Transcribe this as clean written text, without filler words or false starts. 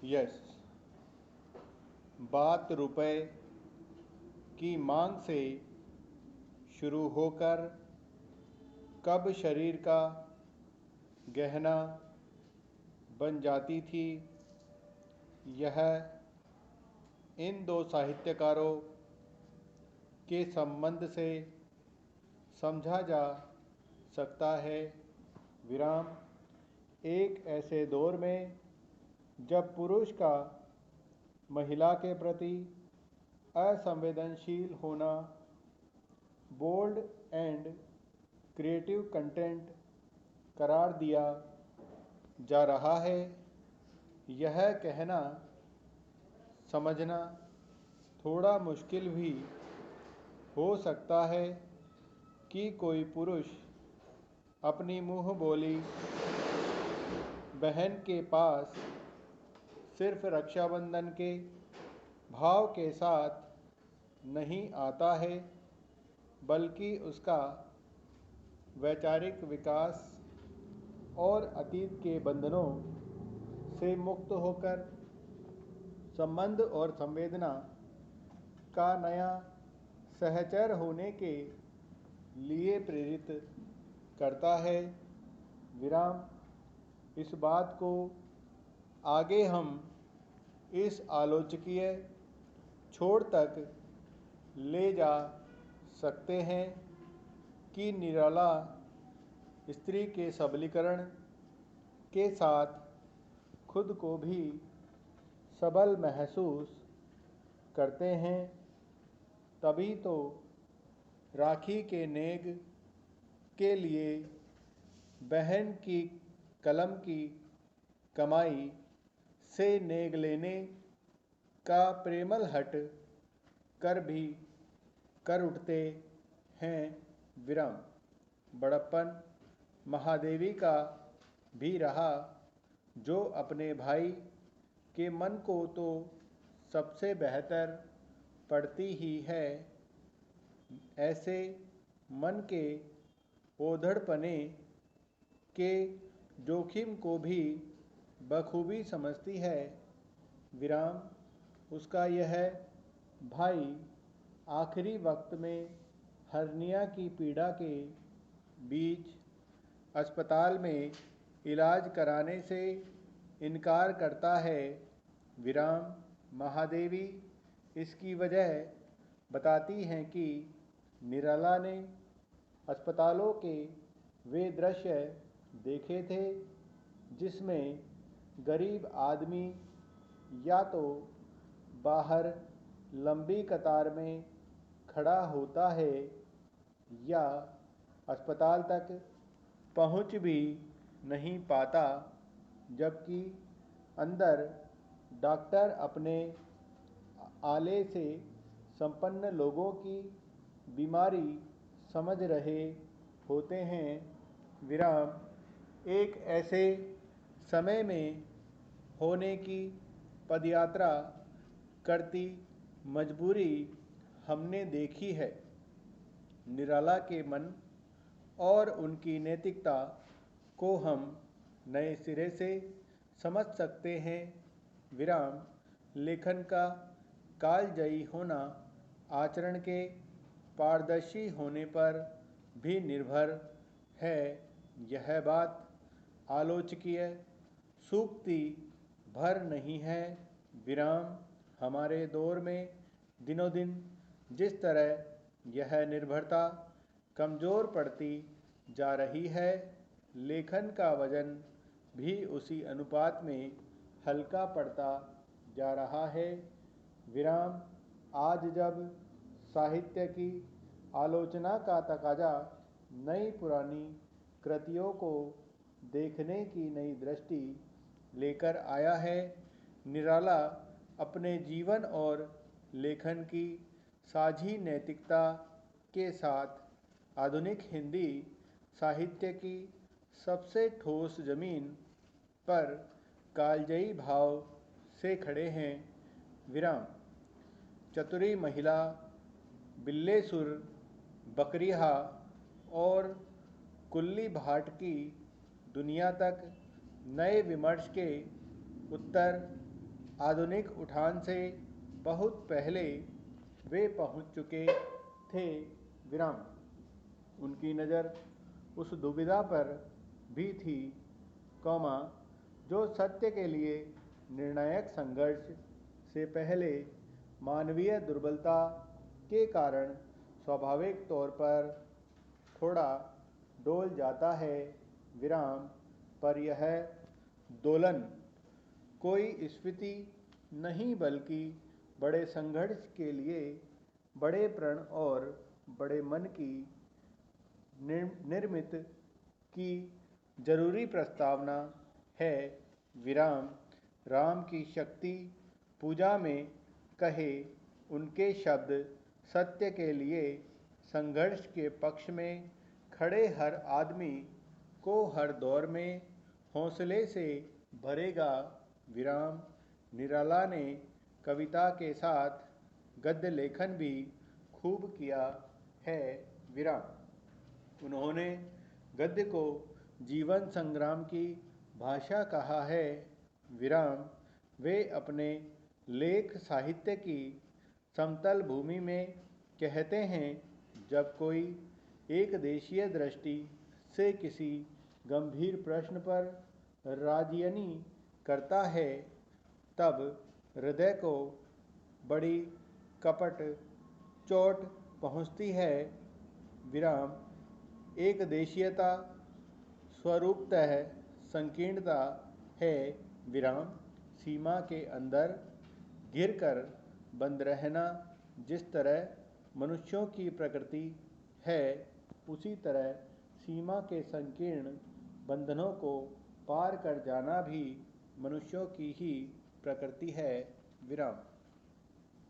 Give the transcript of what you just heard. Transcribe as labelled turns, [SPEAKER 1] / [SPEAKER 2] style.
[SPEAKER 1] यश। बात रुपए की मांग से शुरू होकर कब शरीर का गहना बन जाती थी, यह इन दो साहित्यकारों के संबंध से समझा जा सकता है। विराम। एक ऐसे दौर में जब पुरुष का महिला के प्रति असंवेदनशील होना बोल्ड एंड क्रिएटिव कंटेंट करार दिया जा रहा है, यह कहना समझना थोड़ा मुश्किल भी हो सकता है कि कोई पुरुष अपनी मुंह बोली बहन के पास सिर्फ रक्षाबंधन के भाव के साथ नहीं आता है, बल्कि उसका वैचारिक विकास और अतीत के बंधनों से मुक्त होकर संबंध और संवेदना का नया सहचर होने के लिए प्रेरित करता है। विराम। इस बात को आगे हम इस आलोचकीय छोर तक ले जा सकते हैं कि निराला स्त्री के सबलीकरण के साथ खुद को भी सबल महसूस करते हैं, तभी तो राखी के नेग के लिए बहन की कलम की कमाई से नेग लेने का प्रेमल हट कर भी कर उठते हैं। विराम। बड़प्पन महादेवी का भी रहा, जो अपने भाई के मन को तो सबसे बेहतर पड़ती ही है, ऐसे मन के ओधड़पने के जोखिम को भी बखूबी समझती है। विराम। उसका यह भाई आखिरी वक्त में हर्निया की पीड़ा के बीच अस्पताल में इलाज कराने से इनकार करता है। विराम। महादेवी इसकी वजह बताती हैं कि निराला ने अस्पतालों के वे दृश्य देखे थे जिसमें गरीब आदमी या तो बाहर लंबी कतार में खड़ा होता है या अस्पताल तक पहुंच भी नहीं पाता, जबकि अंदर डॉक्टर अपने आले से संपन्न लोगों की बीमारी समझ रहे होते हैं। विराम। एक ऐसे समय में होने की पदयात्रा करती मजबूरी हमने देखी है। निराला के मन और उनकी नैतिकता को हम नए सिरे से समझ सकते हैं। विराम। लेखन का कालजयी होना आचरण के पारदर्शी होने पर भी निर्भर है। यह बात आलोचकीय सूक्ति भर नहीं है। विराम। हमारे दौर में दिनों दिन जिस तरह यह निर्भरता कमज़ोर पड़ती जा रही है, लेखन का वजन भी उसी अनुपात में हल्का पड़ता जा रहा है। विराम। आज जब साहित्य की आलोचना का तकाजा नई पुरानी कृतियों को देखने की नई दृष्टि लेकर आया है, निराला अपने जीवन और लेखन की साझी नैतिकता के साथ आधुनिक हिंदी साहित्य की सबसे ठोस जमीन पर कालजयी भाव से खड़े हैं। विराम। चतुरी महिला, बिल्लेसुर, बकरिहा और कुल्ली भाट की दुनिया तक नए विमर्श के उत्तर आधुनिक उठान से बहुत पहले वे पहुंच चुके थे। विराम। उनकी नज़र उस दुविधा पर भी थी, कौमा, जो सत्य के लिए निर्णायक संघर्ष से पहले मानवीय दुर्बलता के कारण स्वाभाविक तौर पर थोड़ा डोल जाता है। विराम। पर यह दोलन कोई स्फीति नहीं, बल्कि बड़े संघर्ष के लिए बड़े प्रण और बड़े मन की निर्मित की जरूरी प्रस्तावना है। विराम। राम की शक्ति पूजा में कहे उनके शब्द सत्य के लिए संघर्ष के पक्ष में खड़े हर आदमी को हर दौर में हौसले से भरेगा। विराम। निराला ने कविता के साथ गद्य लेखन भी खूब किया है। विराम। उन्होंने गद्य को जीवन संग्राम की भाषा कहा है। विराम। वे अपने लेख साहित्य की समतल भूमि में कहते हैं, जब कोई एक देशीय दृष्टि से किसी गंभीर प्रश्न पर राजयनी करता है, तब हृदय को बड़ी कपट चोट पहुंचती है। विराम। एक देशीयता स्वरूपतः संकीर्णता है। विराम। सीमा के अंदर घिरकर बंद रहना जिस तरह मनुष्यों की प्रकृति है, उसी तरह सीमा के संकीर्ण बंधनों को पार कर जाना भी मनुष्यों की ही प्रकृति है। विराम।